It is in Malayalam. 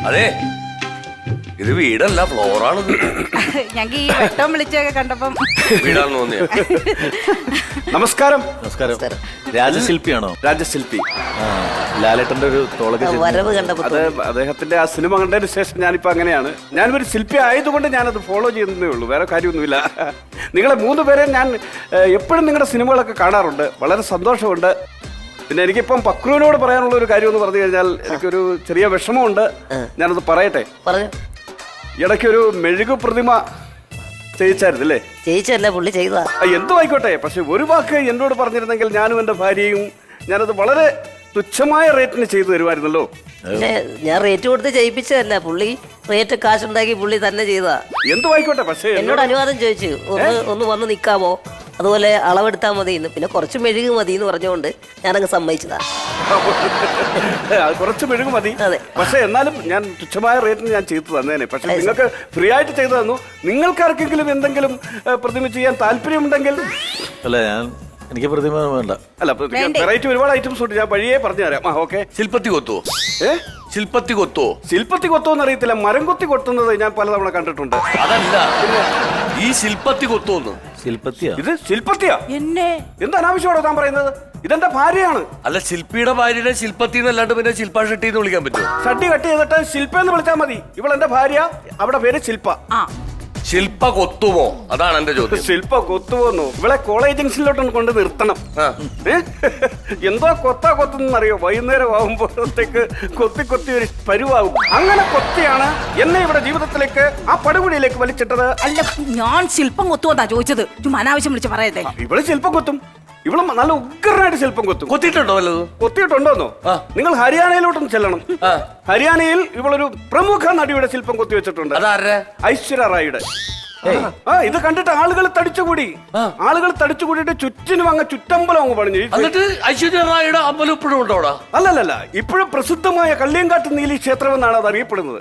അതെ, ഇത് വീടല്ല, ഫ്ലോറാണ്. ഞങ്ങൾക്ക് ഈ വെട്ടം വിളിച്ചൊക്കെ കണ്ടപ്പം വീടാണെന്ന് തോന്നിയ. നമസ്കാരം. നമസ്കാരം. രാജശില്പിയാണോ? രാജശില്പി. ലാലേട്ടന്റെ ഒരു തോളൊക്കെ വരവ് കണ്ടപ്പോ അത് അദ്ദേഹത്തിന്റെ ആ സിനിമ കണ്ടതിന് ശേഷം ഞാനിപ്പോ അങ്ങനെയാണ്. ഞാനൊരു ശില്പി ആയതുകൊണ്ട് ഞാനത് ഫോളോ ചെയ്യുന്നതേ ഉള്ളൂ, വേറെ കാര്യമൊന്നുമില്ല. നിങ്ങളെ 3 പേരെ ഞാൻ എപ്പോഴും നിങ്ങളുടെ സിനിമകളൊക്കെ കാണാറുണ്ട്, വളരെ സന്തോഷമുണ്ട്. പിന്നെ എനിക്കിപ്പം പക്രുവിനോട് പറയാനുള്ള ഒരു കാര്യം എന്ന് പറഞ്ഞു കഴിഞ്ഞാൽ എനിക്കൊരു ചെറിയ വിഷമമുണ്ട്, ഞാനത് പറയട്ടെ. പറഞ്ഞു. ഇടയ്ക്കൊരു മെഴുകു പ്രതിമ ചെയ്യിച്ചായിരുന്നല്ലേ? ചെയ്യിച്ചല്ല, പുള്ളി ചെയ്തതാ. എന്തു ആയിക്കോട്ടെ, പക്ഷെ ഒരു വാക്ക് എന്നോട് പറഞ്ഞിരുന്നെങ്കിൽ ഞാനും എൻ്റെ ഭാര്യയും ഞാനത് വളരെ തുച്ഛമായ റേറ്റിന് ചെയ്തു തരുമായിരുന്നല്ലോ. പിന്നെ ഞാൻ റേറ്റ് കൊടുത്ത് ചെയ്യിപ്പിച്ചതല്ല, പുള്ളി റേറ്റ് കാശുണ്ടാക്കി പുള്ളി തന്നെ ചെയ്തതാ. എന്തു ആയിക്കോട്ടെ, പക്ഷേ എന്നോട് അനുവാദം ചോദിച്ചു, ഒന്ന് വന്ന് നിൽക്കാമോ, അതുപോലെ അളവെടുത്താൽ മതി എന്ന്, പിന്നെ കുറച്ച് മെഴുക് മതി എന്ന് പറഞ്ഞുകൊണ്ട് ഞാനങ്ങ് സമ്മതിച്ചതാ. കുറച്ച് മെഴുകു മതി. അതെ. പക്ഷെ എന്നാലും ഞാൻ തുച്ഛമായ റേറ്റിന് ഞാൻ ചെയ്തു തന്നേനെ. പക്ഷെ നിങ്ങൾക്ക് ഫ്രീ ആയിട്ട് ചെയ്തു തന്നു. നിങ്ങൾക്കാർക്കെങ്കിലും എന്തെങ്കിലും പ്രതിമ ചെയ്യാൻ താല്പര്യമുണ്ടെങ്കിൽ. അല്ല, എനിക്ക് പ്രതിമ വേണ്ട. അല്ല, വെറൈറ്റി ഒരുപാട് ഐറ്റംസ് ഉണ്ട്, ഞാൻ വഴിയേ പറഞ്ഞു തരാം. ഓക്കെ. ശില്പത്തി കൊത്തുവോ? ശില്പത്തി കൊത്തുവോ? ശില്പത്തി കൊത്തോന്ന് അറിയത്തില്ല, മരം കൊത്തി കൊത്തുന്നത് ഞാൻ പലതവണ കണ്ടിട്ടുണ്ട്. അതല്ല, ഈ ശില്പത്തി കൊത്തുവോന്ന്. ശില്പത്തിയാ ഇത്? ശില്പത്തിയാ? എന്നെ എന്ത് അനാവശ്യമാണോ താൻ പറയുന്നത്? ഇതെന്റെ ഭാര്യയാണ്. അല്ല, ശില്പിയുടെ ഭാര്യയുടെ ശില്പത്തി എന്നല്ലാണ്ട് പിന്നെ ശില്പ ഷെട്ടി എന്ന് വിളിക്കാൻ പറ്റുമോ? ഷട്ടി കട്ട് ചെയ്തിട്ട് ശില്പ എന്ന് വിളിച്ചാൽ മതി. ഇവളെന്റെ ഭാര്യ, അവിടെ പേര് ശില്പ. ആ ശില്പ കൊത്തുമോ? അതാണ് എന്റെ ചോദ്യം. ശില്പ കൊത്തുപോന്നു. ഇവളെ കോളേജ് ജംഗ്ഷനിലോട്ട് കൊണ്ട് നിർത്തണം. എന്തോ കൊത്തുന്നറിയോ? വൈകുന്നേരം ആകുമ്പോഴത്തേക്ക് കൊത്തി കൊത്തി ഒരു പരുവാകും. അങ്ങനെ കൊത്തിയാണ് എന്നെ ഇവിടെ ജീവിതത്തിലേക്ക് ആ പടുകുടിയിലേക്ക് വലിച്ചിട്ടത്. അല്ല, ഞാൻ ശില്പം കൊത്തുവന്നാ ചോദിച്ചത്. ചുമ്മാ അനാവശ്യം വിളിച്ച് പറയട്ടെ. ഇവള് ശില്പം കൊത്തും. ഇവള് നല്ല ഉഗ്രനായിട്ട് ശില്പം കൊത്തും. കൊത്തിയിട്ടുണ്ടോ വല്ലതും? കൊത്തിയിട്ടുണ്ടോന്നോ? നിങ്ങൾ ഹരിയാനയിലോട്ടൊന്ന് ചെല്ലണം. ഹരിയാനയിൽ ഇവളൊരു പ്രമുഖ നടിയുടെ ശില്പം കൊത്തി വെച്ചിട്ടുണ്ട്. അതാരെ? ഐശ്വര്യ റായിയുടെ. ഇത് കണ്ടിട്ട് ആളുകൾ തടിച്ചുകൂടിയിട്ട് ചുറ്റിനും അങ്ങ് ചുറ്റമ്പലം അങ്ങ് പണിഞ്ഞു. എന്നിട്ട് ഐശ്വര്യ റായിയുടെ അമ്പലം ഇപ്പോഴും ഉണ്ടോടാ? അല്ലല്ല, ഇപ്പോഴും പ്രസിദ്ധമായ കള്ളിയങ്കാട്ട് നീലി ക്ഷേത്രം എന്നാണ് അത് അറിയപ്പെടുന്നത്.